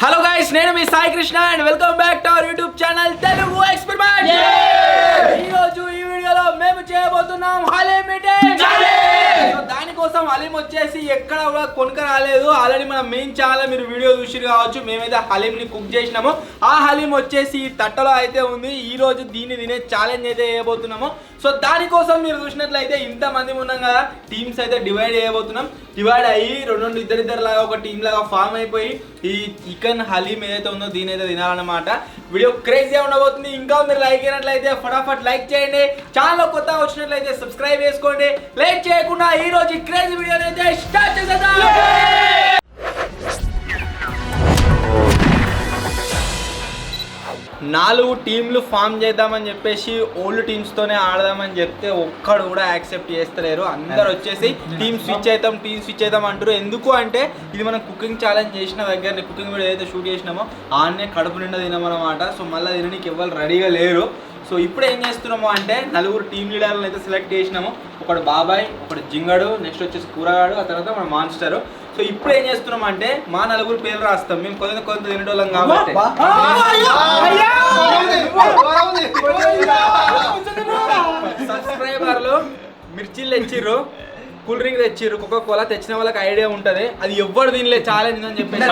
Hello guys, నేను మీ Sai Krishna and welcome back to our YouTube channel Telugu experiment. ఈ రోజు ఈ వీడియోలో మేము చేయబోతున్నాం హలీం మీటింగ్. దానికోసం హలీం వచ్చేసి ఎక్కడ కూడా కొనుక రాలేదు. ఆల్రెడీ మన మెయిన్ ఛానల్ మీరు వీడియో చూసిరు కావచ్చు. మేమైతే హలీం ని కుక్ చేసినాము. ఆ హలీం వచ్చేసి ఈ తట్టలో అయితే ఉంది. ఈ రోజు దీన్ని తినే ఛాలెంజ్ అయితే చేయబోతున్నాము. సో దానికోసం మీరు చూసినట్లయితే ఇంత మంది ఉన్నాం కదా, టీమ్స్ అయితే డివైడ్ చేయబోతున్నాం. డివైడ్ అయ్యి రెండు ఇద్దరిద్దరు లాగా ఒక టీం లాగా ఫామ్ అయిపోయి ఈ చికెన్ హలీం ఏదైతే ఉందో దీని అయితే తినాలన్నమాట. వీడియో క్రేజీగా ఉండబోతుంది. ఇంకా మీరు లైక్ అయినట్లయితే ఫటాఫట్ లైక్ చేయండి. ఛానల్ కొత్తగా వచ్చినట్లయితే సబ్స్క్రైబ్ చేసుకోండి. లైక్ చేయకుండా ఈ రోజు క్రేజీ వీడియోని అయితే స్టార్ట్ చేసేద్దాం. 4 టీంలు ఫామ్ చేద్దామని చెప్పేసి ఓల్డ్ టీమ్స్తోనే ఆడదామని చెప్తే ఒక్కడు కూడా యాక్సెప్ట్ చేస్తలేరు. అందరు వచ్చేసి టీమ్ స్విచ్ అవుతాం అంటారు. ఎందుకు అంటే ఇది మనం కుకింగ్ ఛాలెంజ్ చేసిన దగ్గర కుకింగ్ వీడియో ఏదైతే షూట్ చేసినామో ఆన్నే కడుపు నిండా తినమన్నమాట. సో మళ్ళీ తినడానికి ఎవరు రెడీగా లేరు. సో ఇప్పుడు ఏం చేస్తున్నాము అంటే 4 టీమ్ లీడర్లను అయితే సెలెక్ట్ చేసినాము. ఒకడు బాబాయ్, ఒకడు జింగడు, నెక్స్ట్ వచ్చేసి కూరగాడు, ఆ తర్వాత మన మాన్స్టర్. సో ఇప్పుడు ఏం చేస్తున్నాం అంటే మా 4 పేర్లు రాస్తాం. మేము కొంత తినేటోళ్ళం కాబట్టి సబ్స్క్రైబర్లు మిర్చీలు తెచ్చిర్రు, కూల్ డ్రింక్ తెచ్చిర్రు, కోకా కోలా తెచ్చిన వాళ్ళకి ఐడియా ఉంటది. అది ఎవ్వరు దీనిలే ఛాలెంజ్ అని చెప్పేసి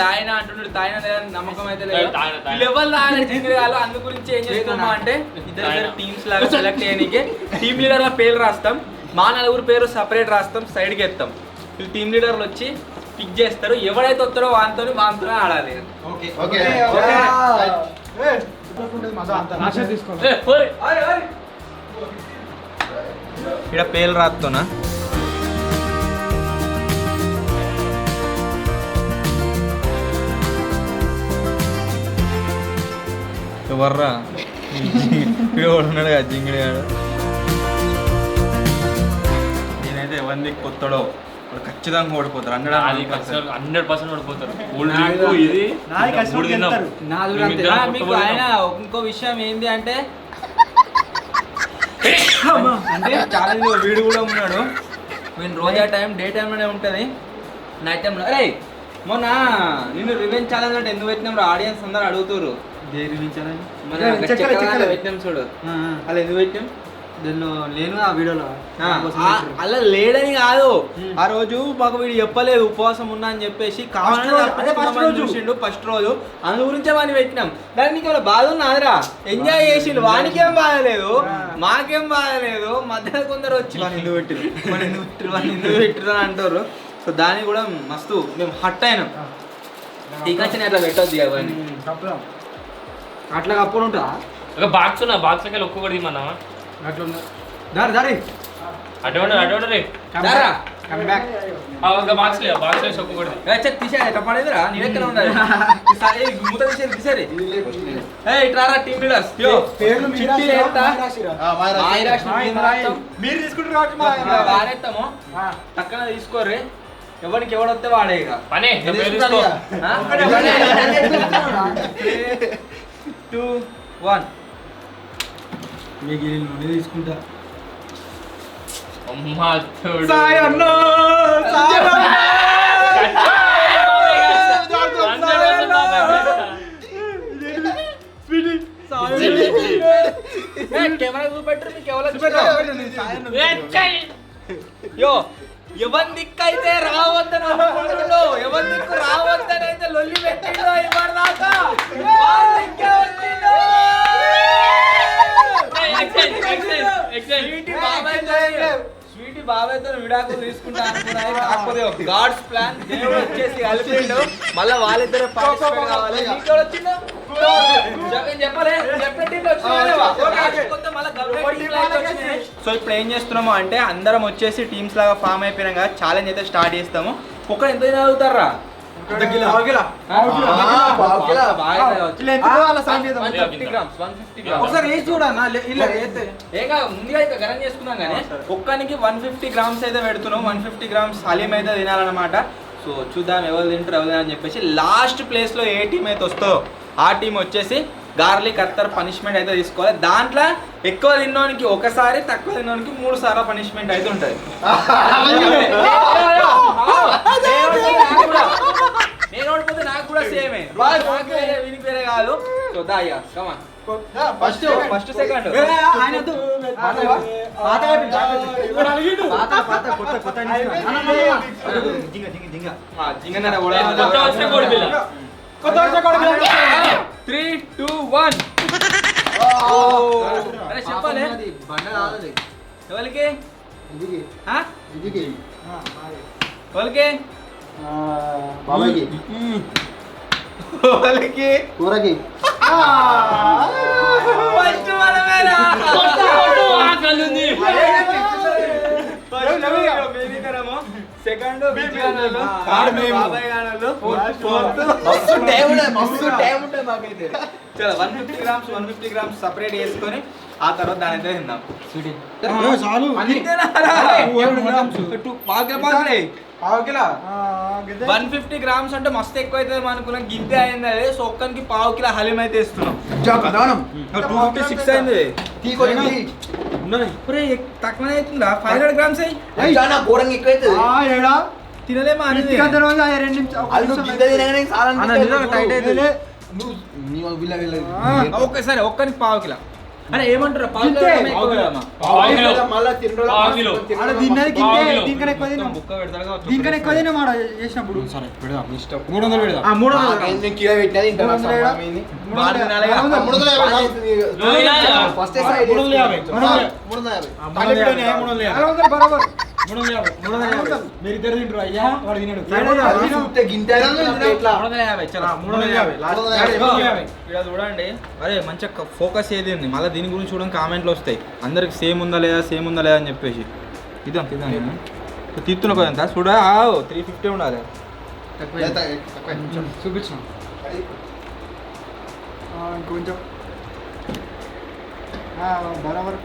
ఆయన అంటున్నాడు తాయిన నమ్మకం అయితే లేదు. అందు గురించి ఏం చేస్తున్నామా అంటే ఇద్దరు టీమ్స్ లాగా సెలెక్ట్ చేయడానికి టీమ్ లీడర్ల పేర్లు రాస్తాం. మా 4 పేరు సపరేట్ రాస్తాం, సైడ్కి ఎత్తాం. వీళ్ళు టీమ్ లీడర్లు వచ్చి పిక్ చేస్తారు. ఎవడైతే వస్తారో వాంతోనే ఆడాలి. ఇక్కడ పేర్లు రాస్తున్నా. ఎవర్రా ఉన్నాడు కదా జింగిడి గాడు. నేనైతే ఎవరిని కొత్తడో వాడు ఖచ్చితంగా ఓడిపోతారు. 100% ఓడిపోతారు. మీకు ఆయన ఇంకో విషయం ఏంటి అంటే ఛాలెంజ్ వీడు కూడా ఉన్నాడు. నేను రోజా టైం డే టైంలోనే ఉంటుంది, నైట్ టైంలో. అరే మొన్న నిన్ను రివెంజ్ ఛాలెంజ్ అంటే ఎందుకు పెట్టినాం? ఆడియన్స్ అందరు అడుగుతారు పెట్టినాం చూడు. అలా ఎందుకు పెట్టినాం? దీనిలో లేను ఆ వీడియోలో. అలా లేడని కాదు, ఆ రోజు మాకు వీడు చెప్పలేదు ఉపవాసం ఉన్నా అని చెప్పేసి చూసిండు ఫస్ట్ రోజు. అందు గురించే వాడిని పెట్టినాం. దానికి నీకు బాధ ఉన్నాదిరా, ఎంజాయ్ చేసిండు. వానికేం బాధలేదు, మాకేం బాధలేదు. మధ్యలో కొందరు వచ్చి వాడిని ఎందుకు పెట్టిరు అని అంటారు. సో దానికి కూడా మస్తు మేము హట్ అయినాం. టీకాచిన అట్లా పెట్టొద్దు అవన్నీ. అట్లా కప్పుడు ఉంటా ఒక బాక్స్ ఉన్నా బాక్స్ లకి ఒక్కొక్కటి ఇమ్మన్నావా? అట్లా దారి ఒక బాక్స్ లేదు, బాక్స్ వేసి ఒక్కొక్కటి తీసేది పడేదిరా. నీ ఎక్కడ ఉండాలి మూత తీసేది. ఇట్లా టీమ్ లీడర్స్ మీరు తీసుకుంటారు వాడేస్తాము. పక్కన తీసుకోర్రి, ఎవరికి ఎవడొస్తే వాడే. ఇక పనే 2, 1 మీకు తీసుకుంటా. కెమెరా చూపెట్టరు, మీకు ఎవరి దిక్కు అయితే రావద్దని అనుకుంటుండో, ఎవరి దిక్కు రావద్దని అయితే లొల్లి పెట్టిండో ఇవ్వదాకా స్వీటీ బాబాయ్తో విడాకులు తీసుకుంటా అనుకున్నాయి. కాకపోతే గాడ్స్ ప్లాన్ దేవుడు వచ్చేసి కలిపిండు. మళ్ళీ వాళ్ళిద్దరే పార్టిసిపేట్ కావాలి. సో ఇప్పుడు ఏం చేస్తున్నాము అంటే అందరం వచ్చేసి టీమ్స్ లాగా ఫామ్ అయిపోయినాం కదా, ఛాలెంజ్ అయితే స్టార్ట్ చేస్తాము. ఒక్క ఎంత తినగలుగుతారా ఒకసారి వేసి చూడన్నా ముందుగా అయితే గరం చేసుకున్నాం కానీ ఒక్కనికి 150 గ్రామ్స్ అయితే పెడుతున్నాం. 150 గ్రామ్స్ హలీం అయితే తినాలన్నమాట. సో చూద్దాం ఎవరు తింటారు ఎవరు అని చెప్పేసి. లాస్ట్ ప్లేస్లో ఏ టీం అయితే వస్తుందో ఆ టీం వచ్చేసి గార్లిక్ అత్తర్ పనిష్మెంట్ అయితే తీసుకోవాలి. దాంట్లో ఎక్కువ తిన్నోనికి ఒకసారి, తక్కువ తిన్నోనికి 3 సార్లు పనిష్మెంట్ అయితే ఉంటుంది. నేను ఓడిపోతే నాకు కూడా సేమే, వీనికి వేరే కాదు. సో దాయ్యా కమాన్ ఫస్ట్ సెకండ్ జింగ 3, 2, 1 అరే చెప్పాలి ఎవరికి ఎవరికి వాళ్ళకి కూరకి ఫస్ట్ మనమేనా సెకండ్ బాబాయ్ గానలు చలో 150 గ్రామ్స్ 150 గ్రామ్స్ సపరేట్ చేసుకొని ఆ తర్వాత దాని అయితే తిందాం. 150 గ్రామ్స్ అంటే మస్తు ఎక్కువ అవుతుంది అనుకున్నాం. గింతే అయింది అదే. సో ఒక్కరికి పావు కిలో హలీం అయితే ఇస్తున్నాం. 256 అయింది. తక్కువనే అవుతుందా? 500 గ్రామ్స్ ఘోరంగా ఎక్కువ తినలేమా అనేది ఒక్కసారి ఒక్కరికి పావు కిలో. అరే ఏమంటారు పావు కిలో బుక్క పెడతారు చేసినప్పుడు సరే పెడదాం ఇష్టం 300 పెడదాం 300 కిలో పెట్టినది మీరు ఇద్దరు తింటారు అయ్యా వాడు తినడు చూడండి. అరే మంచిగా ఫోకస్ ఏది ఉంది మళ్ళీ దీని గురించి చూడడం కామెంట్లు వస్తాయి అందరికి సేమ్ ఉందా లేదా అని చెప్పేసి. ఇద్దాం తీస్తున్నా కొద్దంతా చూడ 350 ఉండాలి. చూపించాం ఇంకొంచెం బరాబర్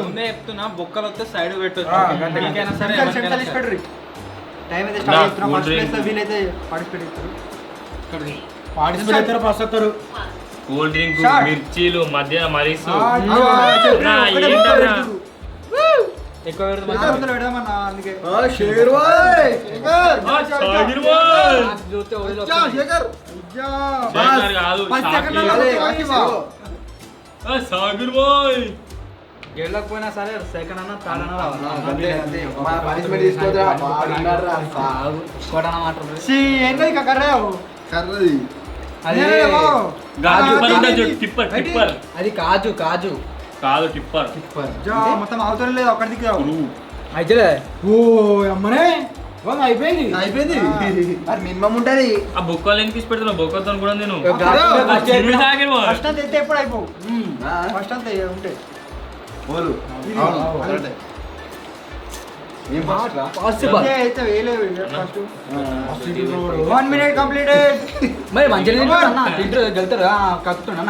ముందే చెప్తున్నా బొక్కలు వస్తే సైడ్ పెట్టొచ్చు. సరే టైం అయితే స్టార్ట్ చేస్తున్నాం. ఫస్ట్ ప్లేస్ లో వీలైతే పార్టిసిపేట్ అవుతారు ఫస్ట్ వస్తారు. కూల్ డ్రింక్ మిర్చీలు మధ్య మరీసు ఎక్కువ పెడదామన్నా అందుకే సాగర్ బాయ్ గెలకపోయినా సరే సెకండ్ అన్న థర్డ్ అన్న అది కాజు కాజు కాదు టిప్పర్ మొత్తం అవతల లేదు ఒక్కడి దిక్కు అయితే ఓ అమ్మనే అయిపోయింది మరి మినిమం ఉంటది. ఆ బొక్కలు ఏం తీసి పెడుతున్నావు? బొక్కతో కూడా నేను ఫస్ట్ అంతా ఎత్తే ఎప్పుడు అయిపోవు ఫస్ట్ అంతా ఉంటాయి. One minute completed. మరి మంచిగా తింటారు గెలుతారు కక్కుతున్నా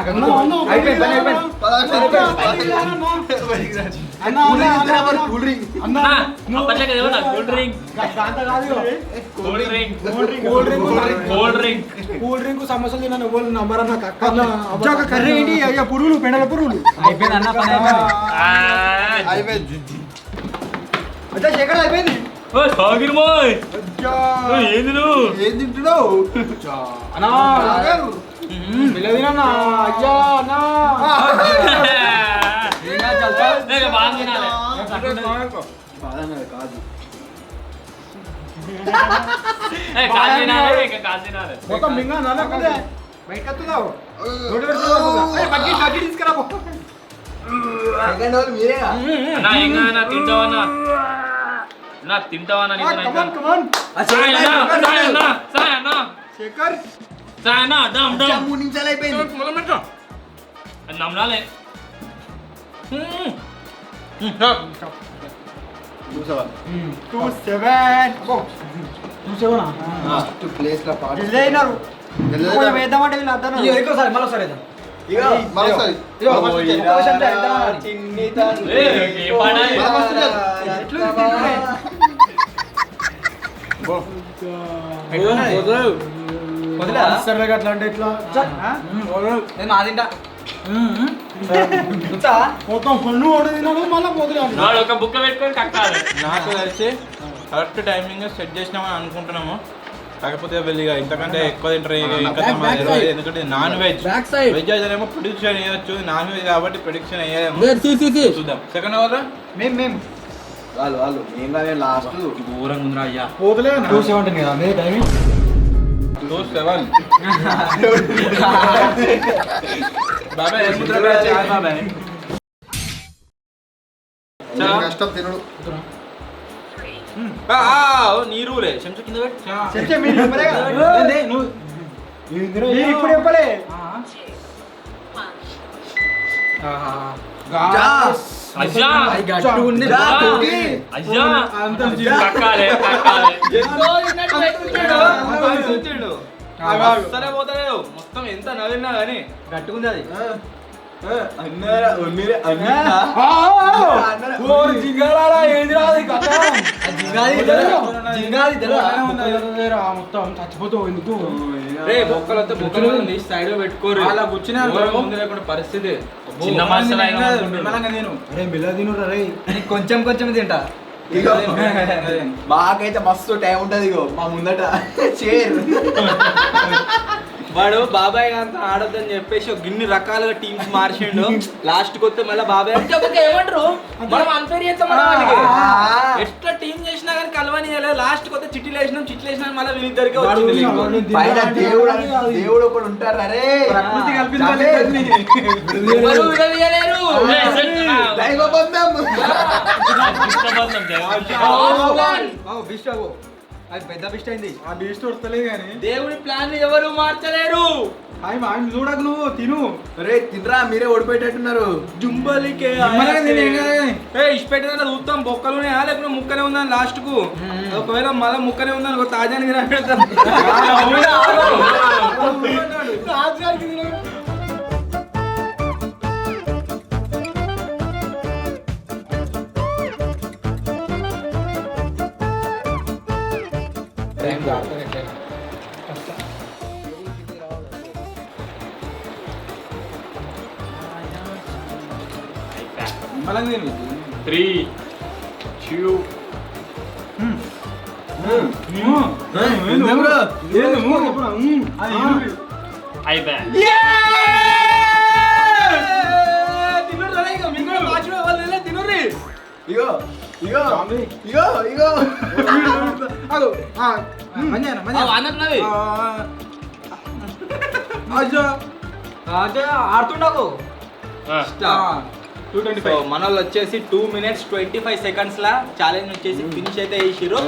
కూల్ డ్రింక్ సమస్యలు తిన్నాను ఎవరు నంబర్ అన్న కర్రీ ఏంటి అయ్యా పురుగులు పెండల పురుగులు అయిపోయింది అన్న పని అయిపోయింది. అదే శేఖర్ అయిపోయింది. సాగర్ బాయ్ ఏంది నువ్వు ఏం తింటున్నావు? అన్నా తినన్నా అయ్యా అన్నా బాగా తినాలి. మొత్తం మింగా నల్లకుందే బయట కత్తున్నావు తీసుకురా సెకండ్ వాళ్ళు మీరేగా? తింటావా శేఖర్ 3 నిమిషాలు అయిపోయింది. నమ్మలాలే చూసావా 27 ఫస్ట్ ప్లేస్ లో పార్ట్ జల్దీ అయినారు కొంచెం వేద్దామంటే వీళ్ళు అర్థం ఇంకోసారి మళ్ళీ వేద్దాం ఇక మరోసారి చిన్ని తండ్రి ఏ పాడా ఇది? అట్లా అంటే ఇట్లా మొత్తం ఫుల్ ఓడి తిన్నాడు మళ్ళీ పోతున్నాడు వాడు ఒక బుక్క పెట్టుకొని కక్కాలి. నాకు తెలిసి కరెక్ట్ టైమింగ్ సెట్ చేసినామని అనుకుంటున్నాము. కాకపోతే వెళ్ళిగా ఇంతకంటే ఎక్కువ తింటారు ఇంకా తెలియదు. ఎందుకంటే నాన్ వెజ్ వెజ్ అయితేనేమో ప్రొడిక్షన్ వేయచ్చు, నాన్ వెజ్ కాబట్టి ప్రొడిక్షన్ వేయలేము. చూద్దాం. సెకండ్ అవర్ మేము వాళ్ళు ఇంకా లాస్ట్ దూరంగా ఉందిరా అయ్యా. పోతలే 217 కదా మీ టైమింగ్ 2-7 బాబాయ్ ఏముందిరా బాబాయ్. కష్టం తినడు నీరులే చెంచా కింద పెట్టి చెంచా మీరు చెప్పలే కదా నువ్వు మీరు ఇప్పుడు చెప్పలే అజ్జా గట్టుకుంది అజ్జా కక్కాలి కక్కాలి. సరే పోతలేదు మొత్తం ఎంత నవ్వినా కానీ గట్టుకుంది అది మొత్తం చచ్చిపోతావు ఎందుకు బొక్కలతో బొక్కలు సైడ్ పెట్టుకోరు అలా కూర్చుని ముందు లేకుండా పరిస్థితి. చిన్న మనుషులు అయినా అనుకుంటున్నాను. నేను అరే మిలా తినురా రే కొంచెం కొంచెం తింటా ఇగో మాకైతే మస్తు టైం ఉంటది ఇగో మా ముందట చేరు వాడు బాబాయ్ అంతా ఆడొద్దని చెప్పేసి ఒక గిన్ని రకాలుగా టీమ్స్ మార్చిండు. లాస్ట్ కొత్త మళ్ళీ బాబాయ్ అంటే ఏమంటారు మనం అన్ఫేర్ చేస్తాం ఎట్లా టీం చేసినా కానీ కలవని లాస్ట్ కొత్త చిట్టీలు వేసినా మళ్ళీ వీళ్ళిద్దరికే వచ్చింది link. పైన దేవుడు ఒకడు ఉంటారు అరే ప్రకృతి కల్పించాలి ఎవరు విడదీయలేరు. దైవబంధం ఇష్టబంధం జగన్. బిస్ట్ అవ్వు అది పెద్ద బిస్ట్ అయింది ఆ బిస్ట్ వస్తలే కానీ దేవుడి ప్లాన్ ఎవరు మార్చలేరు. ఆయన ఆయన చూడకు నువ్వు తిను రే తినరా మీరే ఓడిపోయేటట్టున్నారు జుంబలికే ఇష్టపెట్టిన చూస్తాం బొక్కలునే లేకుండా ముక్కనే ఉందని లాస్ట్ కు ఒకవేళ మళ్ళీ ముక్కనే ఉందని ఒక తాజానికి రాపెడతాం.3, 2 అయిపోయా. ఇగో ఇగో ఇగో ఇగో అన్నది ఆడుతుండకు సో మన వాళ్ళు వచ్చేసి 2 minutes 25 seconds లా ఛాలెంజ్ వచ్చేసి ఫినిష్ అయితే చేసిర్రు.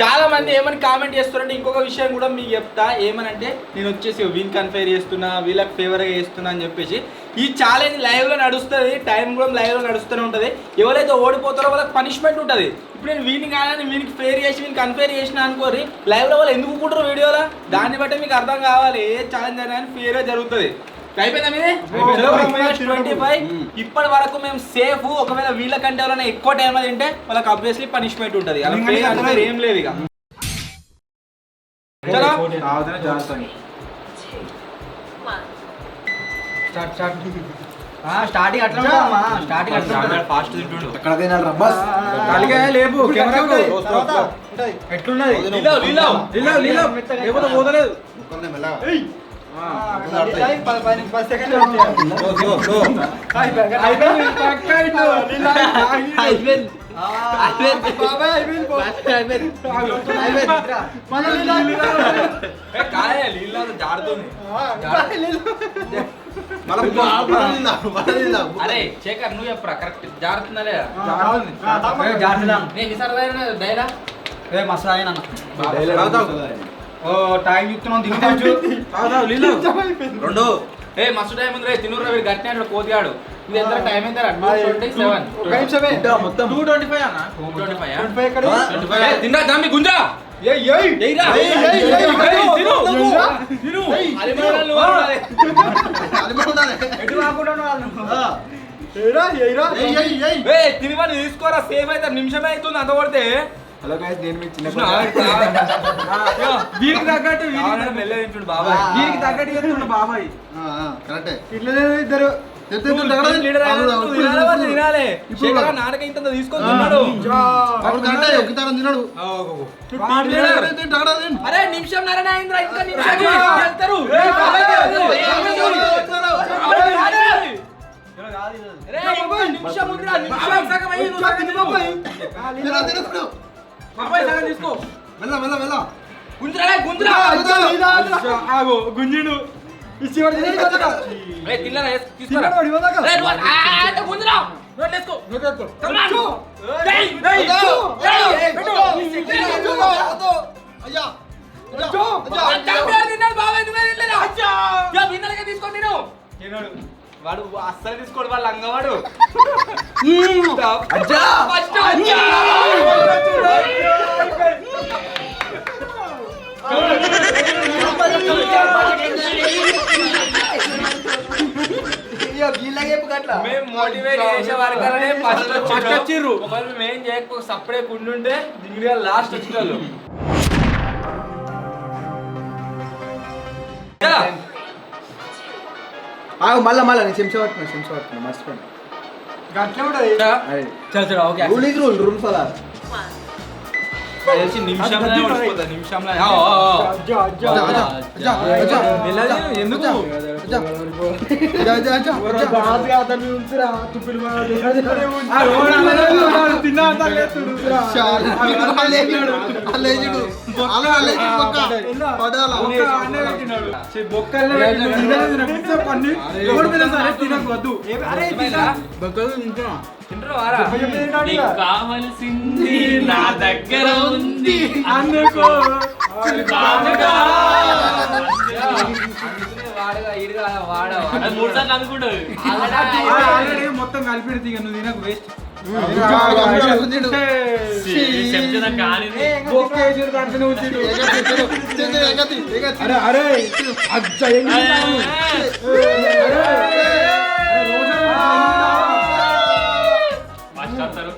చాలా మంది ఏమని కామెంట్ చేస్తారంటే ఇంకొక విషయం కూడా మీకు చెప్తా. ఏమనంటే నేను వచ్చేసి విన్ కన్ఫైర్ చేస్తున్నా, వీళ్ళకి ఫేవర్గా చేస్తున్నా అని చెప్పేసి ఈ ఛాలెంజ్ లైవ్ లో నడుస్తుంది, టైం కూడా లైవ్ లో నడుస్తూనే ఉంటుంది. ఎవరైతే ఓడిపోతారో వాళ్ళకి పనిష్మెంట్ ఉంటుంది. ఇప్పుడు నేను వీని కాదని వీనికి ఫేర్ చేసి వీనికి కన్ఫైర్ చేసిన అనుకోరి లైవ్ లో వాళ్ళు ఎందుకు కూడరు వీడియోలో, దాన్ని బట్టి మీకు అర్థం కావాలి ఏ ఛాలెంజ్ అనేది ఫేర్ జరుగుతుంది. అయిపోయిందా మీది 25. ఇప్పటి వరకు మేము సేఫ్. ఒకవేళ వీళ్ళకంటే ఎవరైనా ఎక్కువ టైం అది తింటే వాళ్ళకి ఆబ్వియస్లీ పనిష్మెంట్ ఉంటుంది. అలా ఏం లేదు ఇక. చలో స్టార్టింగ్ అట్లా ఉంటామా స్టార్టింగ్ అట్లా ఫాస్ట్ తింటుండు. ఎక్కడ తినాలి బస్ లేపు కెమెరాకు ఎట్లున్నది లేకపోతే పోతలేదు అరే శేఖర్ నువ్వు చెప్పరా కరెక్ట్ జారుతుందా లేదా? డైలా మస్తు అయినా ఓ టైం చెప్తున్నాం తినవచ్చు రెండు మస్తు టైం ఉంది రే తినుర్రా. వీడు గట్టినాడు కోతిగాడు ఇది ఎంత టైం ఎంత 2:27 ఒక నిమిషమే మొత్తం 2:25 అన్న 2:25 25 ఎక్కడ? తిన్నా దామి గుంజా ఏయ్ ఏయ్ ఏయ్రా ఏయ్, ఏయ్, ఏయ్, తిను ఏంరా? తిను అలిమేడాలు వాడాలి ఎటు కాకుండా ఏరా ఏరా ఏయ్ ఏయ్ ఏయ్ ఏయ్ తినివని తీసుకోరా సేఫ్ అయితే నిమిషమే అవుతుంది అంత కొడితే హలో గైస్ నేను మీ చిన్న వీరికి తగ్గట్టు మెల్ల తింటుడు బాబాయ్ దీనికి తగ్గట్టు చేస్తున్నాడు బాబాయ్ కరెక్టే ఇట్లనే ఇద్దరు లీడర్ తినాలి వాళ్ళు తినాలి శేఖర్ నాన్నకి ఇంత తీసుకొని తిన్నాడు అవును కరెక్టే ఒకతారం తిన్నాడు అరే నిమిషం నరణ అయిందిరా ఇంకా నిమిషం వెళ్తారు నిమిషం ఉందిరా నిమిషం సగం అయ్యి నువ్వు సగం తిను బాబాయ్ సగం తీసుకో వెళ్ళ వెళ్ళ వెళ్ళ గుంజరా గుంజరా ఆగో గుంజిడు ఇచ్చి వాడు తినేది కదా అరే తిల్లరా తీసుకురా తిన్నాడు వాడు ఇవ్వదాకా అరే నువ్వు అంటే గుంజరా నోట్ లేసుకో కమ్ ఆన్ డేయ్ అయ్యా తిన్నాడు బాబాయ్ నువ్వే తినలేదా అచ్చా యా విన్నర్గా తీసుకో నేను తిన్నాడు వాడు అస్సలు తీసుకోడు వాళ్ళ అంగవాడు అజ్జా ఫస్ట్ అచ్చా మేము మోటివేట్ చేసే వరకనే ఫస్ట్ వచ్చిర్రు ఒకవేళ మేము ఏం చేయకపోతే సప్పుడే కుండుంటే దిగులుగా లాస్ట్ వచ్చేవాళ్ళు మళ్ళా నేను చెంచా పట్టుకున్నా మర్చిపోయినా గట్లే ఉంటది చల్ okay rule is rule follow నిమిషంలో ఓడిపోతుంది నిమిషంలో అజ్జా అజ్జా ఎందుకు బాగా అతన్ని ఉంచురా తుప్పిలు తిన్నా కావలసింది నా దగ్గర ఉంది అందుకో అది 3 సార్లు అనుకుంటుంది మొత్తం కలిపి నువ్వు తినకు వేస్ట్ చెప్తున్నా కానీ అరే అరే అజ్జ మాట్లాడతారు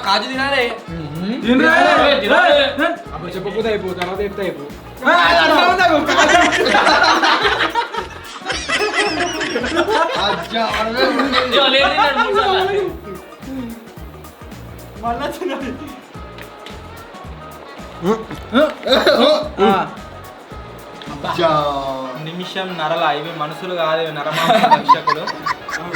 కాజు తినాలే చెప్పకపోతే అయిపో తర్వాత చెప్తే అయిపో మళ్ళా తినాలి నిమిషం నరల ఇవి మనుషులు కాదు ఇవి నరమాంస రక్షకులు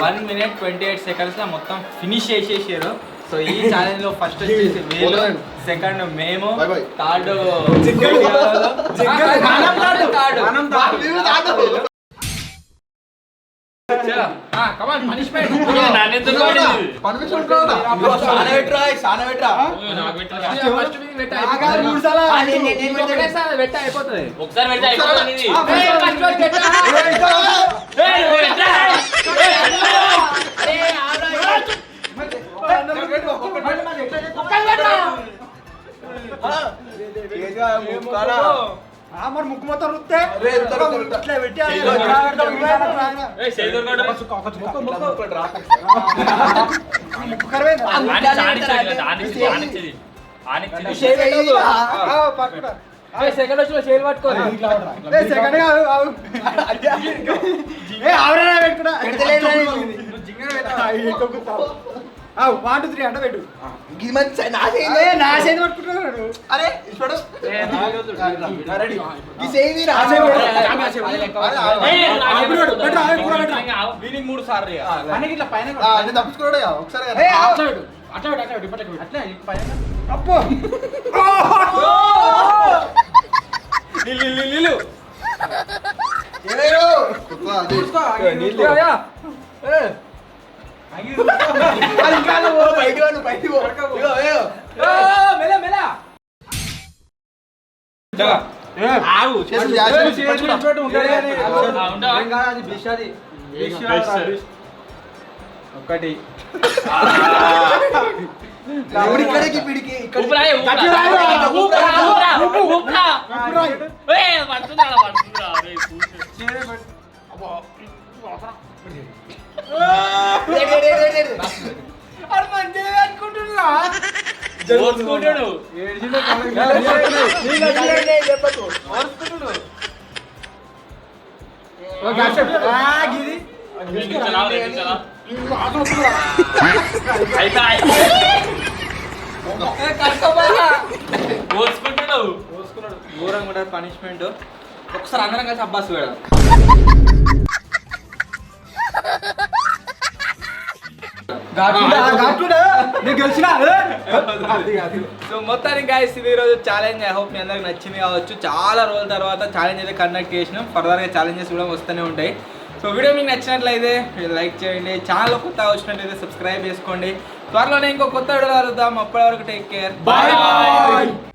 1 minute 28 seconds లో మొత్తం ఫినిష్ చేసేసారు సో ఈ ఛాలెంజ్ లో ఫస్ట్ వచ్చేసి వీళ్ళు సెకండ్ మేము Bye bye. థర్డ్ కమాన్ పనిష్మెంట్ నాన్నెందుకు అయిపోతుంది ఒకసారి పెడితే అయిపోతుంది ఇది. మరి ముక్కు మొత్తం రుత్తే ఇట్లా పెట్టి ఏయ్, చేయి దొరకడు. ముక్కు కరవేందా? ఆనిచ్చేది. పట్టుకుంటా సెకండ్ వచ్చి చేయాలి పట్టుకోవాలి సెకండ్ ఆవరణ పెట్టుకున్నా వాటు 3 అంట పెట్టు నా చేతి పట్టుకుంటున్నాడు అరే చూడు వీనికి 3 సార్లు ఇట్లా పైన తప్పించుకోడా ఒకసారి అప్పో నీళ్ళు ఆగు చేతులు చేతులు జాగ్రత్త. విడిచిపెట్టు, ఉంటాడు కానీ. ఉండవా? ఏం కాదు, అది బిష్ అది. ఒకటి ఇప్పుడు ఇక్కడికి పిడికి ఊపిరా, ఊపిరా. గట్టి రాయరా, ఊపిరా, ఊపిరా, ఊపిరా. ఊపిరా. ఏయ్, పడుతుందా, పడుతుందా? రేయ్, కూర్చో. అది మంచిగా కట్టుకుంటున్నా ఓర్చుకుంటాడు. వెలిగించాలా, వెలిగించాలా? అయితే ఓర్చుకుంటాడు. ఘోరంగా కూడా పనిష్మెంట్. ఒకసారి అందరం కలిసి అబ్బాస్ వేడ సో మొత్తానికి guys ఇది ఈరోజు ఛాలెంజ్. ఐ హోప్ మీ అందరికి నచ్చింది కావచ్చు. చాలా రోజుల తర్వాత ఛాలెంజ్ అయితే కండక్ట్ చేసినాం. ఫర్దర్గా ఛాలెంజెస్ కూడా వస్తూనే ఉంటాయి. సో వీడియో మీకు నచ్చినట్లయితే లైక్ చేయండి. ఛానల్ కొత్తగా వచ్చినట్లయితే సబ్స్క్రైబ్ చేసుకోండి. త్వరలోనే ఇంకో కొత్త వీడియో కలుద్దాం. అప్పటి వరకు టేక్ కేర్. Bye bye.